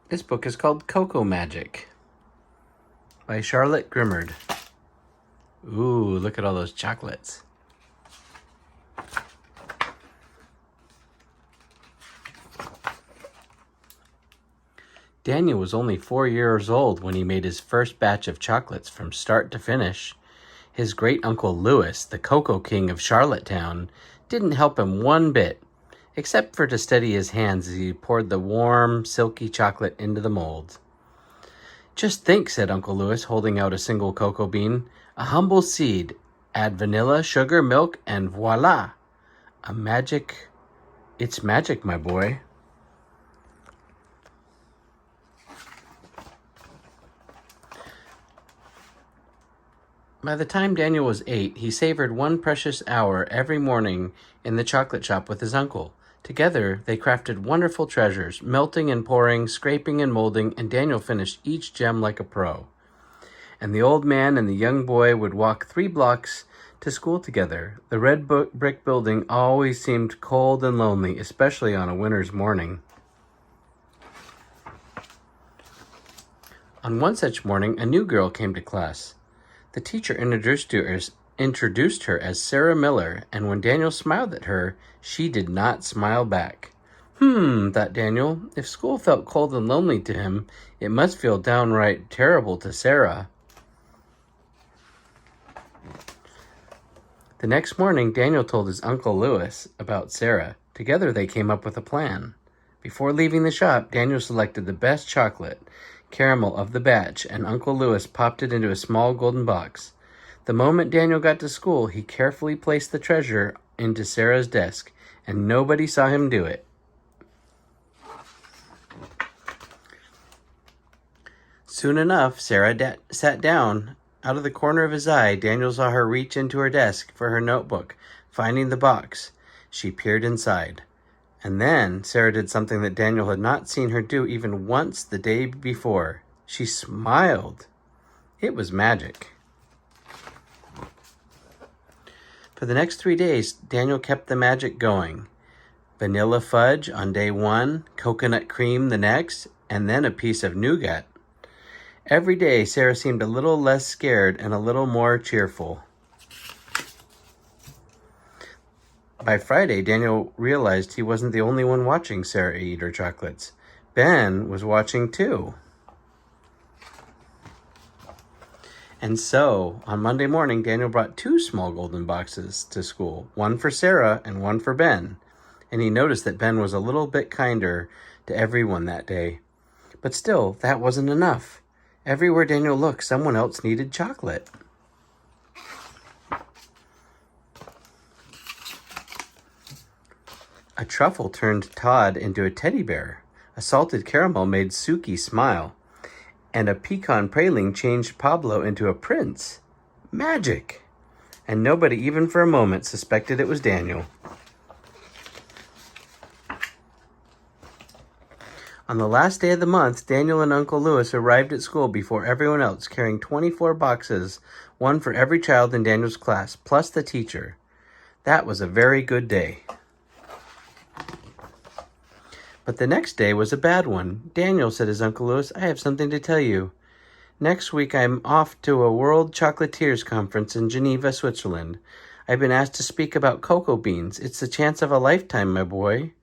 This book is called Cocoa Magic by Charlotte Grimmard. Ooh, look at all those chocolates. Daniel was only 4 years old when he made his first batch of chocolates from start to finish. His great-uncle Louis, the Cocoa King of Charlottetown, didn't help him one bit, except for to steady his hands as he poured the warm, silky chocolate into the mold. "Just think," said Uncle Louis, holding out a single cocoa bean. "A humble seed. Add vanilla, sugar, milk, and voila! It's magic, my boy." By the time Daniel was 8, he savored one precious hour every morning in the chocolate shop with his uncle. Together, they crafted wonderful treasures, melting and pouring, scraping and molding, and Daniel finished each gem like a pro. And the old man and the young boy would walk 3 blocks to school together. The red brick building always seemed cold and lonely, especially on a winter's morning. On one such morning, a new girl came to class. The teacher introduced her as Sarah Miller, and when Daniel smiled at her, she did not smile back. Thought Daniel, if school felt cold and lonely to him, it must feel downright terrible to Sarah. The next morning, Daniel told his Uncle Louis about Sarah. Together they came up with a plan. Before leaving the shop, Daniel selected the best chocolate, caramel of the batch, and Uncle Louis popped it into a small golden box. The moment Daniel got to school, he carefully placed the treasure into Sarah's desk, and nobody saw him do it. Soon enough, Sarah sat down. Out of the corner of his eye, Daniel saw her reach into her desk for her notebook. Finding the box, she peered inside. And then Sarah did something that Daniel had not seen her do even once the day before. She smiled. It was magic. For the next 3 days, Daniel kept the magic going. Vanilla fudge on day 1, coconut cream the next, and then a piece of nougat. Every day, Sarah seemed a little less scared and a little more cheerful. By Friday, Daniel realized he wasn't the only one watching Sarah eat her chocolates. Ben was watching too. And so, on Monday morning, Daniel brought 2 small golden boxes to school, one for Sarah and one for Ben. And he noticed that Ben was a little bit kinder to everyone that day. But still, that wasn't enough. Everywhere Daniel looked, someone else needed chocolate. A truffle turned Todd into a teddy bear. A salted caramel made Suki smile. And a pecan praline changed Pablo into a prince. Magic! And nobody, even for a moment, suspected it was Daniel. On the last day of the month, Daniel and Uncle Louis arrived at school before everyone else, carrying 24 boxes, one for every child in Daniel's class, plus the teacher. That was a very good day. But the next day was a bad one. "Daniel," said his Uncle Louis, "I have something to tell you. Next week I'm off to a World Chocolatiers Conference in Geneva, Switzerland. I've been asked to speak about cocoa beans. It's the chance of a lifetime, my boy."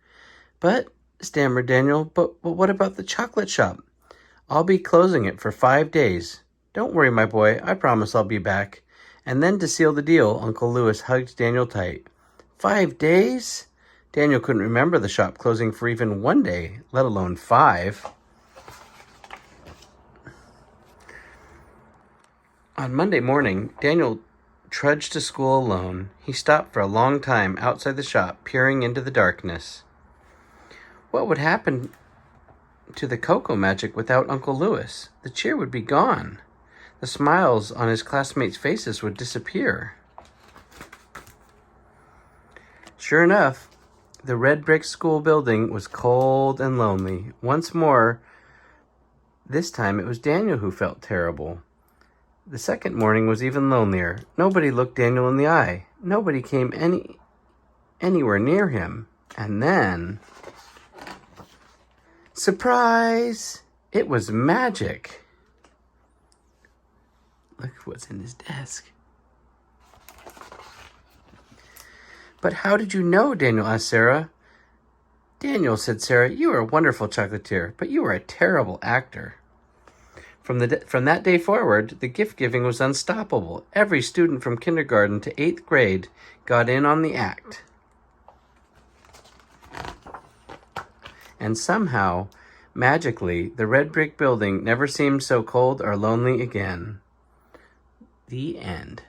"But," stammered Daniel, but what about the chocolate shop?" "I'll be closing it for 5 days. Don't worry, my boy. I promise I'll be back." And then to seal the deal, Uncle Louis hugged Daniel tight. 5 days? Daniel couldn't remember the shop closing for even 1 day, let alone 5. On Monday morning, Daniel trudged to school alone. He stopped for a long time outside the shop, peering into the darkness. What would happen to the cocoa magic without Uncle Louis? The cheer would be gone. The smiles on his classmates' faces would disappear. Sure enough, the red brick school building was cold and lonely. Once more, this time it was Daniel who felt terrible. The second morning was even lonelier. Nobody looked Daniel in the eye. Nobody came anywhere near him. And then, surprise! It was magic. Look what's in his desk. But how did you know? Daniel asked Sarah. Daniel, said Sarah, you are a wonderful chocolatier, but you are a terrible actor. From that day forward, the gift-giving was unstoppable. Every student from kindergarten to 8th grade got in on the act. And somehow, magically, the red brick building never seemed so cold or lonely again. The end.